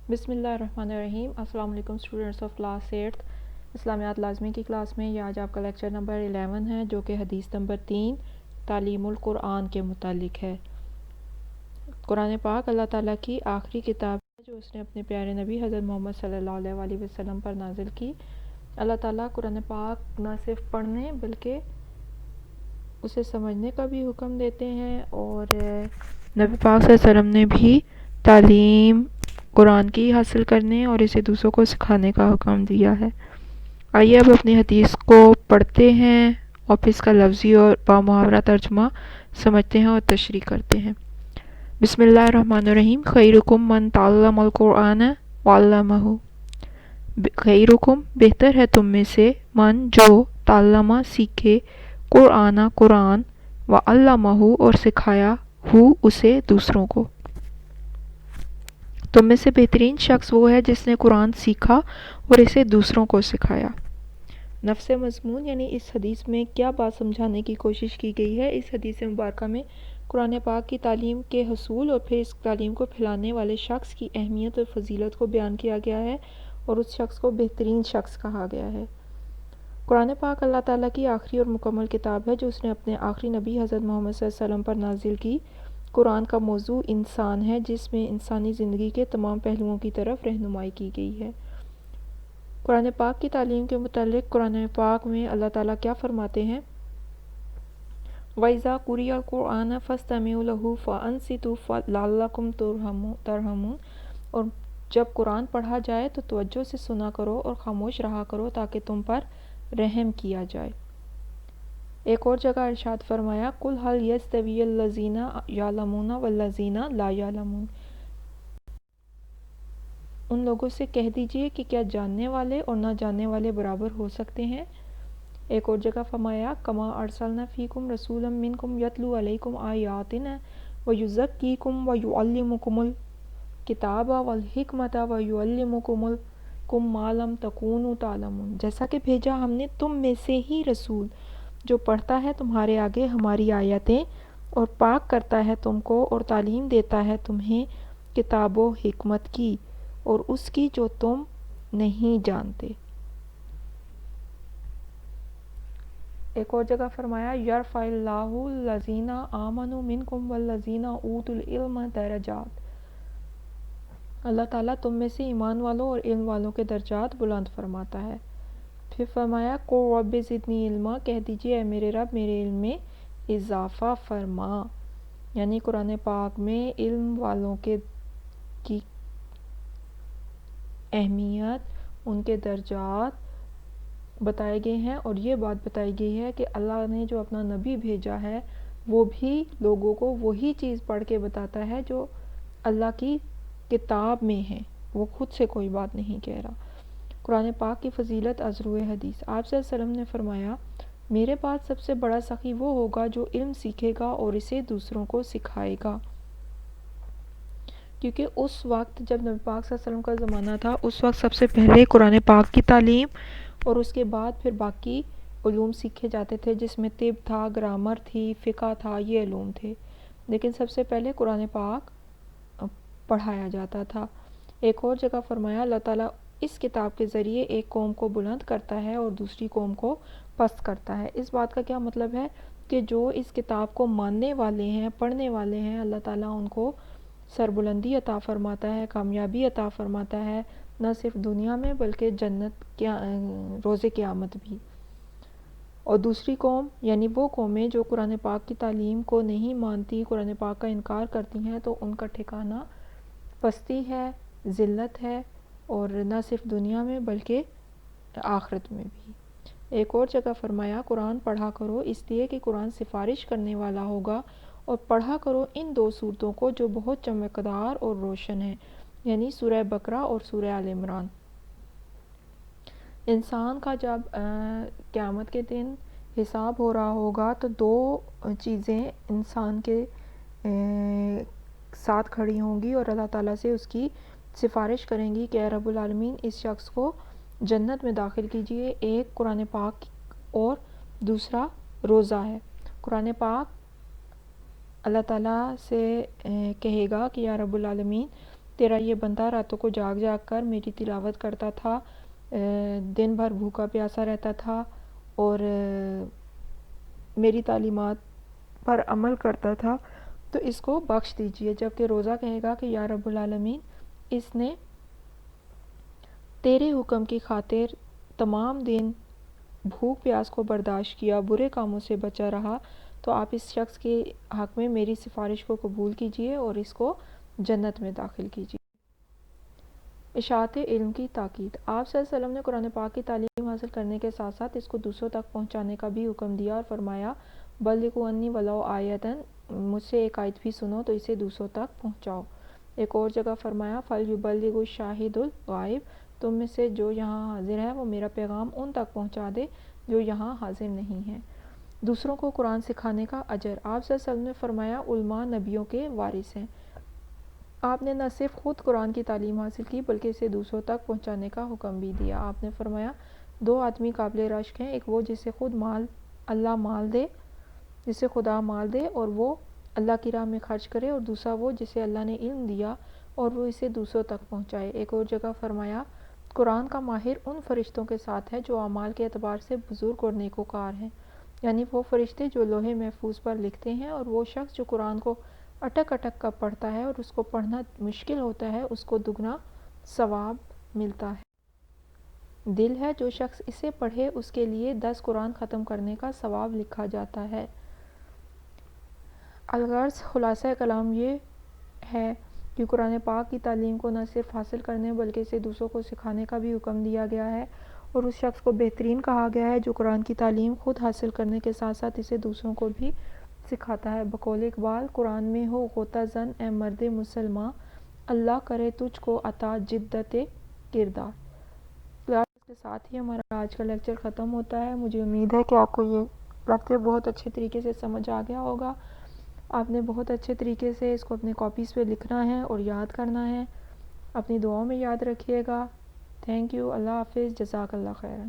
بسم اللہ الرحمن الرحیم۔ السلام علیکم اسٹوڈنٹس آف کلاس 8 اسلامیات لازمی کی کلاس میں یہ آج آپ کا لیکچر نمبر 11 ہے، جو کہ حدیث نمبر 3 تعلیم القرآن کے متعلق ہے۔ قرآن پاک اللہ تعالیٰ کی آخری کتاب ہے جو اس نے اپنے پیارے نبی حضرت محمد صلی اللہ علیہ وسلم پر نازل کی۔ اللہ تعالیٰ قرآن پاک نہ صرف پڑھنے بلکہ اسے سمجھنے کا بھی حکم دیتے ہیں، اور نبی پاک صلی اللہ علیہ وسلم نے بھی تعلیم قرآن کی حاصل کرنے اور اسے دوسروں کو سکھانے کا حکم دیا ہے۔ آئیے اب اپنی حدیث کو پڑھتے ہیں اور پھر اس کا لفظی اور بامحاورہ ترجمہ سمجھتے ہیں اور تشریح کرتے ہیں۔ بسم اللہ الرحمن الرحیم۔ خیرکم من تعلم القرآن وعلمہ۔ خیرکم بہتر ہے تم میں سے، من جو تعلم سیکھے، قرآن وعلمہ اور سکھایا، ہو اسے دوسروں کو۔ تم میں سے بہترین شخص وہ ہے جس نے قرآن سیکھا اور اسے دوسروں کو سکھایا۔ نفس مضمون یعنی اس حدیث میں کیا بات سمجھانے کی کوشش کی گئی ہے؟ اس حدیث مبارکہ میں قرآن پاک کی تعلیم کے حصول اور پھر اس تعلیم کو پھیلانے والے شخص کی اہمیت اور فضیلت کو بیان کیا گیا ہے، اور اس شخص کو بہترین شخص کہا گیا ہے۔ قرآن پاک اللہ تعالیٰ کی آخری اور مکمل کتاب ہے جو اس نے اپنے آخری نبی حضرت محمد صلی اللہ علیہ وسلم پر نازل کی۔ قرآن کا موضوع انسان ہے، جس میں انسانی زندگی کے تمام پہلوؤں کی طرف رہنمائی کی گئی ہے۔ قرآن پاک کی تعلیم کے متعلق قرآن پاک میں اللہ تعالیٰ کیا فرماتے ہیں؟ وَإِذَا قُرِئَ الْقُرْآنُ فَاسْتَمِعُوا لَهُ وَأَنصِتُوا لَعَلَّكُمْ تُرْحَمُونَ۔ اور جب قرآن پڑھا جائے تو توجہ سے سنا کرو اور خاموش رہا کرو تاکہ تم پر رحم کیا جائے۔ ایک اور جگہ ارشاد فرمایا، قُلْ هَلْ يَسْتَوِي الَّذِينَ يَعْلَمُونَ وَالَّذِينَ لَا يَعْلَمُونَ۔ ان لوگوں سے کہہ دیجئے کہ کیا جاننے والے اور نہ جاننے والے برابر ہو سکتے ہیں؟ ایک اور جگہ فرمایا، کما ارسلنا فیکم رسولا منکم یتلو علیکم آیاتنا ویزکیکم ویعلمکم الکتاب والحکمت ویعلمکم ما لم تکونوا تعلمون۔ جیسا کہ بھیجا ہم نے تم میں سے ہی رسول، جو پڑھتا ہے تمہارے آگے ہماری آیتیں اور پاک کرتا ہے تم کو اور تعلیم دیتا ہے تمہیں کتاب و حکمت کی اور اس کی جو تم نہیں جانتے۔ ایک اور جگہ فرمایا، یرفع اللہ الذین آمنوا منکم والذین اوتوا العلم درجات۔ اللہ تعالیٰ تم میں سے ایمان والوں اور علم والوں کے درجات بلند فرماتا ہے۔ پھر فرمایا، قل رب زدنی علما، کہہ دیجئے اے میرے رب میرے علم میں اضافہ فرما۔ یعنی قرآن پاک میں علم والوں کی اہمیت، ان کے درجات بتائے گئے ہیں، اور یہ بات بتائی گئی ہے کہ اللہ نے جو اپنا نبی بھیجا ہے وہ بھی لوگوں کو وہی چیز پڑھ کے بتاتا ہے جو اللہ کی کتاب میں ہے، وہ خود سے کوئی بات نہیں کہہ رہا۔ قرآن پاک کی فضیلت از روئے حدیث۔ آپ صلی اللہ علیہ وسلم نے فرمایا، میرے بعد سب سے بڑا سخی وہ ہوگا جو علم سیکھے گا اور اسے دوسروں کو سکھائے گا۔ کیونکہ اس وقت جب نبی پاک صلی اللہ علیہ وسلم کا زمانہ تھا، اس وقت سب سے پہلے قرآن پاک کی تعلیم اور اس کے بعد پھر باقی علوم سیکھے جاتے تھے، جس میں طب تھا، گرامر تھی، فقہ تھا، یہ علوم تھے، لیکن سب سے پہلے قرآن پاک پڑھایا جاتا تھا۔ ایک اور جگہ فرمایا، اللہ تعالیٰ اس کتاب کے ذریعے ایک قوم کو بلند کرتا ہے اور دوسری قوم کو پست کرتا ہے۔ اس بات کا کیا مطلب ہے کہ جو اس کتاب کو ماننے والے ہیں، پڑھنے والے ہیں، اللہ تعالیٰ ان کو سربلندی عطا فرماتا ہے، کامیابی عطا فرماتا ہے، نہ صرف دنیا میں بلکہ جنت روز قیامت بھی۔ اور دوسری قوم یعنی وہ قومیں جو قرآن پاک کی تعلیم کو نہیں مانتی، قرآن پاک کا انکار کرتی ہیں، تو ان کا ٹھکانہ پستی ہے، ذلت ہے، اور نہ صرف دنیا میں بلکہ آخرت میں بھی۔ ایک اور جگہ فرمایا، قرآن پڑھا کرو اس لیے کہ قرآن سفارش کرنے والا ہوگا، اور پڑھا کرو ان دو صورتوں کو جو بہت چمکدار اور روشن ہیں، یعنی سورہ بقرہ اور سورہ آل عمران۔ انسان کا جب قیامت کے دن حساب ہو رہا ہوگا تو دو چیزیں انسان کے ساتھ کھڑی ہوں گی اور اللہ تعالیٰ سے اس کی سفارش کریں گی کہ اے رب العالمین اس شخص کو جنت میں داخل کیجئے۔ ایک قرآن پاک اور دوسرا روزہ ہے۔ قرآن پاک اللہ تعالیٰ سے کہے گا کہ یا رب العالمین تیرا یہ بندہ راتوں کو جاگ جاگ کر میری تلاوت کرتا تھا، دن بھر بھوکا پیاسا رہتا تھا اور میری تعلیمات پر عمل کرتا تھا، تو اس کو بخش دیجئے۔ جبکہ روزہ کہے گا کہ یا رب العالمین، اس نے تیرے حکم کی خاطر تمام دن بھوک پیاس کو برداشت کیا، برے کاموں سے بچا رہا، تو آپ اس شخص کے حق میں میری سفارش کو قبول کیجئے اور اس کو جنت میں داخل کیجئے۔ اشاعت علم کی تاکید۔ آپ صلی اللہ علیہ وسلم نے قرآن پاک کی تعلیم حاصل کرنے کے ساتھ ساتھ اس کو دوسروں تک پہنچانے کا بھی حکم دیا اور فرمایا بلغوا عنی ولو آیۃ، مجھ سے ایک آیت بھی سنو تو اسے دوسروں تک پہنچاؤ۔ ایک اور جگہ فرمایا فلیبلغ الشاہد الغائب، تم میں سے جو یہاں حاضر ہے وہ میرا پیغام ان تک پہنچا دے جو یہاں حاضر نہیں ہیں۔ دوسروں کو قرآن سکھانے کا اجر۔ آپ صلی اللہ علیہ وسلم نے فرمایا علماء نبیوں کے وارث ہیں۔ آپ نے نہ صرف خود قرآن کی تعلیم حاصل کی بلکہ اسے دوسروں تک پہنچانے کا حکم بھی دیا۔ آپ نے فرمایا دو آدمی قابل رشک ہیں، ایک وہ جسے اللہ مال دے، جسے خدا مال دے اور وہ اللہ کی راہ میں خرچ کرے، اور دوسرا وہ جسے اللہ نے علم دیا اور وہ اسے دوسروں تک پہنچائے۔ ایک اور جگہ فرمایا قرآن کا ماہر ان فرشتوں کے ساتھ ہے جو اعمال کے اعتبار سے بزرگ اور نیکوکار ہیں، یعنی وہ فرشتے جو لوح محفوظ پر لکھتے ہیں، اور وہ شخص جو قرآن کو اٹک اٹک کر پڑھتا ہے اور اس کو پڑھنا مشکل ہوتا ہے، اس کو دگنا ثواب ملتا ہے۔ دل ہے جو شخص اسے پڑھے اس کے لیے 10 قرآن ختم کرنے کا ثواب لکھا جاتا ہے۔ الغرض خلاصہ کلام یہ ہے کہ قرآن پاک کی تعلیم کو نہ صرف حاصل کرنے بلکہ اسے دوسروں کو سکھانے کا بھی حکم دیا گیا ہے، اور اس شخص کو بہترین کہا گیا ہے جو قرآن کی تعلیم خود حاصل کرنے کے ساتھ ساتھ اسے دوسروں کو بھی سکھاتا ہے۔ بقول اقبال قرآن میں ہو غوطہ زن اے مرد مسلماں، اللہ کرے تجھ کو عطا جدت کردار۔ اس کے ساتھ ہی ہمارا آج کا لیکچر ختم ہوتا ہے۔ مجھے امید ہے کہ آپ کو یہ لیکچر بہت اچھے طریقے سے سمجھ آ گیا ہوگا۔ آپ نے بہت اچھے طریقے سے اس کو اپنے کاپیز پہ لکھنا ہے اور یاد کرنا ہے۔ اپنی دعاؤں میں یاد رکھیے گا۔ Thank you. اللہ حافظ۔ جزاک اللہ خیرن۔